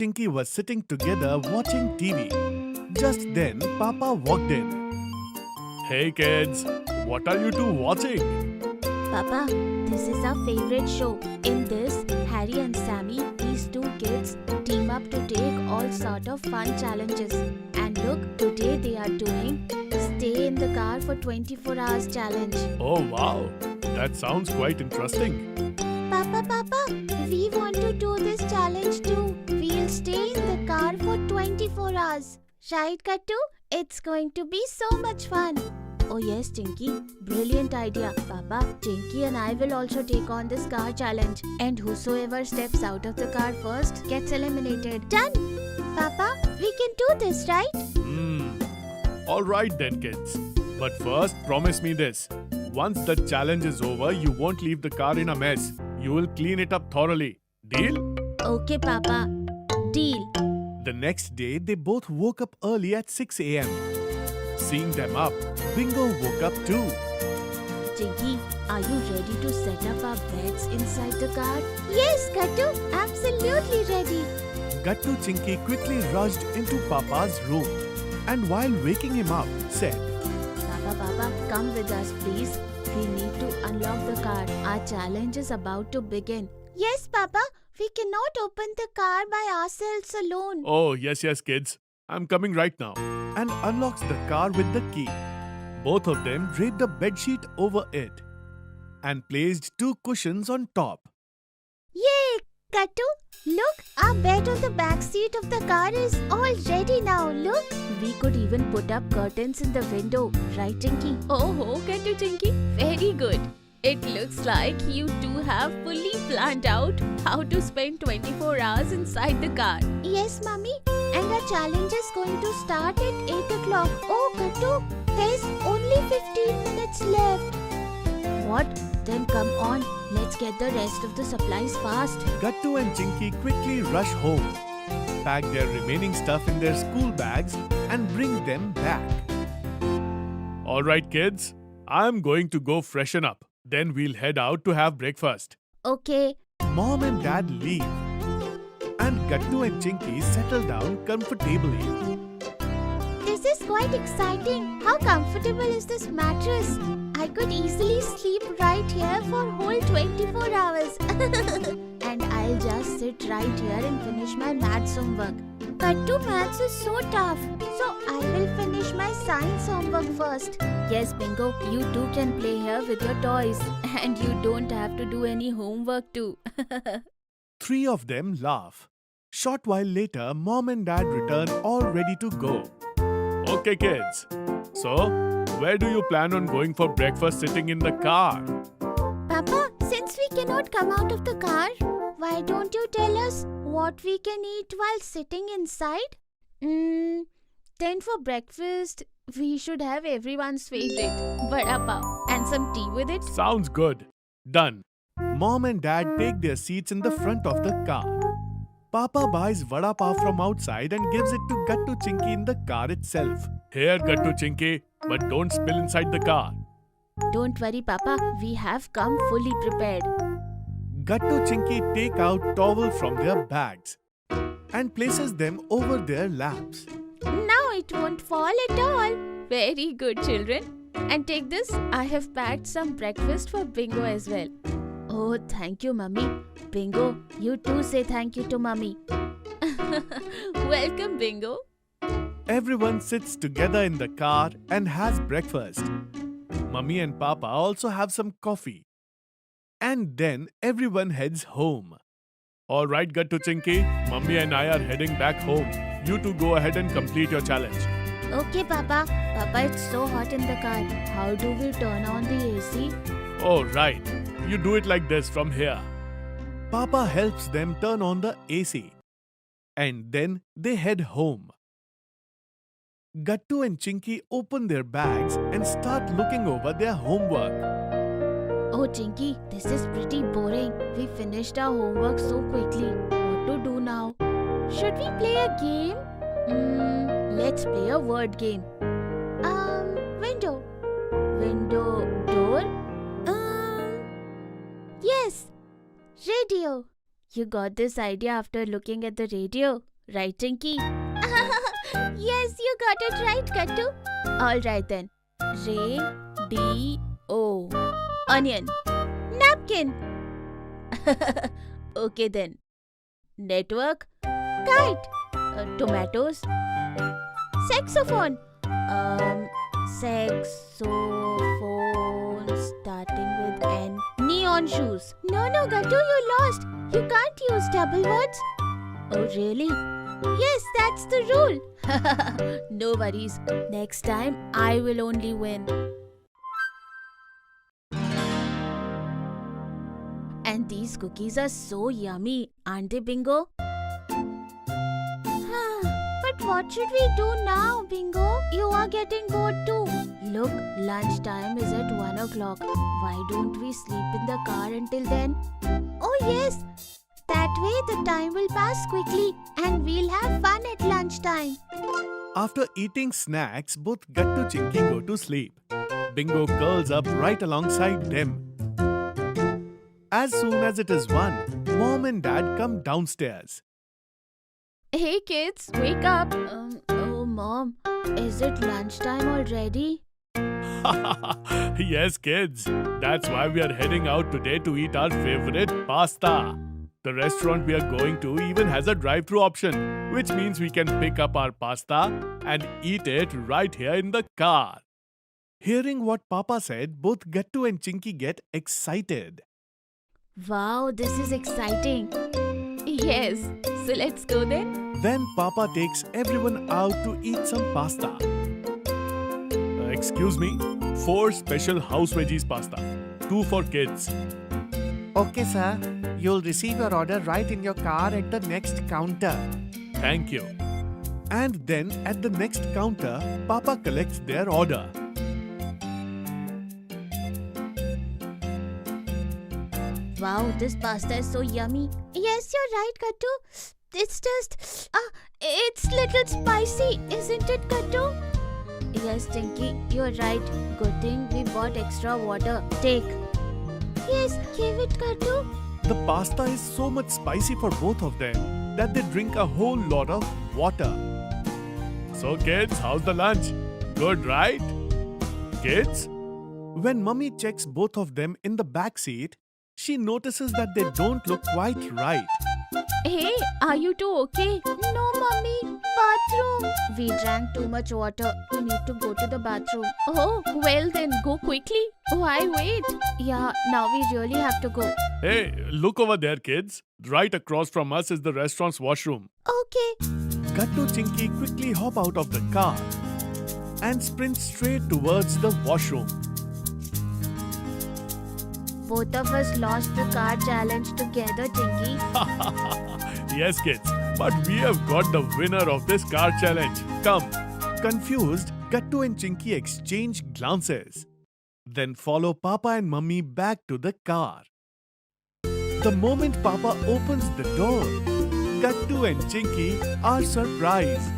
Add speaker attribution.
Speaker 1: Tinky was sitting together watching TV. Just then, Papa walked in. Hey kids, what are you two watching?
Speaker 2: Papa, this is our favorite show. In this, Harry and Sammy, these two kids, team up to take all sort of fun challenges. And look, today they are doing Stay in the Car for 24 Hours challenge.
Speaker 1: Oh wow, that sounds quite interesting.
Speaker 2: Papa, we want to do this challenge too. We'll stay in the car for 24 hours. Right, Kattu? It's going to be so much fun. Oh yes, Tinky. Brilliant idea. Papa, Tinky and I will also take on this car challenge. And whosoever steps out of the car first gets eliminated. Done! Papa, we can do this, right?
Speaker 1: Alright then kids. But first, promise me this. Once the challenge is over, you won't leave the car in a mess. You will clean it up thoroughly. Deal?
Speaker 2: Okay, Papa. Deal.
Speaker 1: The next day, they both woke up early at 6 a.m. Seeing them up, Bingo woke up too.
Speaker 2: Tinky, are you ready to set up our beds inside the car? Yes, Kattu. Absolutely ready.
Speaker 1: Gattu Chinky quickly rushed into Papa's room and while waking him up, said,
Speaker 2: Papa, come with us, please. We need to unlock the car. Our challenge is about to begin. Yes, Papa. We cannot open the car by ourselves alone.
Speaker 1: Oh, yes, kids. I'm coming right now. And unlocks the car with the key. Both of them draped a bedsheet over it and placed two cushions on top.
Speaker 2: Yay! Kattu, look, our bed on the back seat of the car is all ready now. Look. We could even put up curtains in the window. Right, Tinky? Oh, Kattu Tinky. Very good. It looks like you two have fully planned out how to spend 24 hours inside the car. Yes, Mummy. And our challenge is going to start at 8 o'clock. Oh, Kattu, there's only 15 minutes left. What? Then come on. Let's get the rest of the supplies fast.
Speaker 1: Gattu and Chinky quickly rush home, pack their remaining stuff in their school bags and bring them back. Alright kids, I'm going to go freshen up. Then we'll head out to have breakfast.
Speaker 2: Okay.
Speaker 1: Mom and Dad leave. And Gattu and Chinky settle down comfortably.
Speaker 2: This is quite exciting. How comfortable is this mattress? I could easily sleep right here for whole 24 hours. And I'll just sit right here and finish my maths homework. But maths is so tough. So I will finish my science homework first. Yes, Bingo, you too can play here with your toys. And you don't have to do any homework too.
Speaker 1: Three of them laugh. Short while later, Mom and Dad return all ready to go. Okay kids, so where do you plan on going for breakfast sitting in the car?
Speaker 2: Papa, since we cannot come out of the car, why don't you tell us what we can eat while sitting inside? Then for breakfast, we should have everyone's favorite, vada pav, and some tea with it.
Speaker 1: Sounds good. Done. Mom and Dad take their seats in the front of the car. Papa buys vada pav from outside and gives it to Gattu Chinky in the car itself. Here, Gattu Chinky, but don't spill inside the car.
Speaker 2: Don't worry, Papa. We have come fully prepared.
Speaker 1: Gattu Chinky take out towel from their bags and places them over their laps.
Speaker 2: Now it won't fall at all. Very good, children. And take this. I have packed some breakfast for Bingo as well. Oh, thank you, Mummy. Bingo, you too say thank you to Mummy. Welcome, Bingo.
Speaker 1: Everyone sits together in the car and has breakfast. Mummy and Papa also have some coffee. And then everyone heads home. Alright, Gattu Chinky, Mummy and I are heading back home. You two go ahead and complete your challenge.
Speaker 2: Okay, Papa. Papa, it's so hot in the car. How do we turn on the AC?
Speaker 1: Oh, right. You do it like this from here. Papa helps them turn on the AC. And then they head home. Gattu and Chinky open their bags and start looking over their homework.
Speaker 2: Oh, Chinky, this is pretty boring. We finished our homework so quickly. What to do now? Should we play a game? Let's play a word game. Window. Window, door? Yes. Radio. You got this idea after looking at the radio? Right, Tinky? Yes, you got it right, Kattu. Alright then. Radio. Onion. Napkin. Okay then. Network. Kite. Tomatoes. Saxophone. Saxophone starting with N. Neon shoes. No, Gattu, you lost. You can't use double words. Oh, really? Yes, that's the rule. No worries. Next time, I will only win. And these cookies are so yummy, aren't they, Bingo? But what should we do now, Bingo? You are getting bored too. Look, lunchtime is at 1 o'clock. Why don't we sleep in the car until then? Oh yes! That way the time will pass quickly and we'll have fun at lunchtime.
Speaker 1: After eating snacks, both Gattu Chinky go to sleep. Bingo curls up right alongside them. As soon as it is 1, Mom and Dad come downstairs.
Speaker 2: Hey kids, wake up. Oh Mom, is it lunchtime already?
Speaker 1: Yes, kids. That's why we are heading out today to eat our favorite pasta. The restaurant we are going to even has a drive-thru option, which means we can pick up our pasta and eat it right here in the car. Hearing what Papa said, both Gattu and Chinky get excited.
Speaker 2: Wow, this is exciting. Yes, so let's go then.
Speaker 1: Then Papa takes everyone out to eat some pasta. Excuse me, 4 special house veggies pasta, 2 for kids.
Speaker 3: Okay, sir. You'll receive your order right in your car at the next counter.
Speaker 1: Thank you. And then at the next counter, Papa collects their order.
Speaker 2: Wow, this pasta is so yummy. Yes, you're right, Kattu. It's just, it's little spicy, isn't it, Kattu? Yes, Tinky, you're right. Good thing we bought extra water. Take. Yes, give it, Kattu.
Speaker 1: The pasta is so much spicy for both of them that they drink a whole lot of water. So kids, how's the lunch? Good, right? Kids? When Mummy checks both of them in the back seat, she notices that they don't look quite right.
Speaker 2: Hey, are you two okay? No, Mummy. Bathroom. We drank too much water. We need to go to the bathroom. Oh, well then, go quickly. Why wait? Yeah, now we really have to go.
Speaker 1: Hey, look over there, kids. Right across from us is the restaurant's washroom.
Speaker 2: Okay.
Speaker 1: Gattu Chinky quickly hop out of the car and sprint straight towards the washroom.
Speaker 2: Both of us lost the car challenge together, Tinky.
Speaker 1: Yes, kids, but we have got the winner of this car challenge. Come. Confused, Gattu and Chinky exchange glances. Then follow Papa and Mummy back to the car. The moment Papa opens the door, Gattu and Chinky are surprised.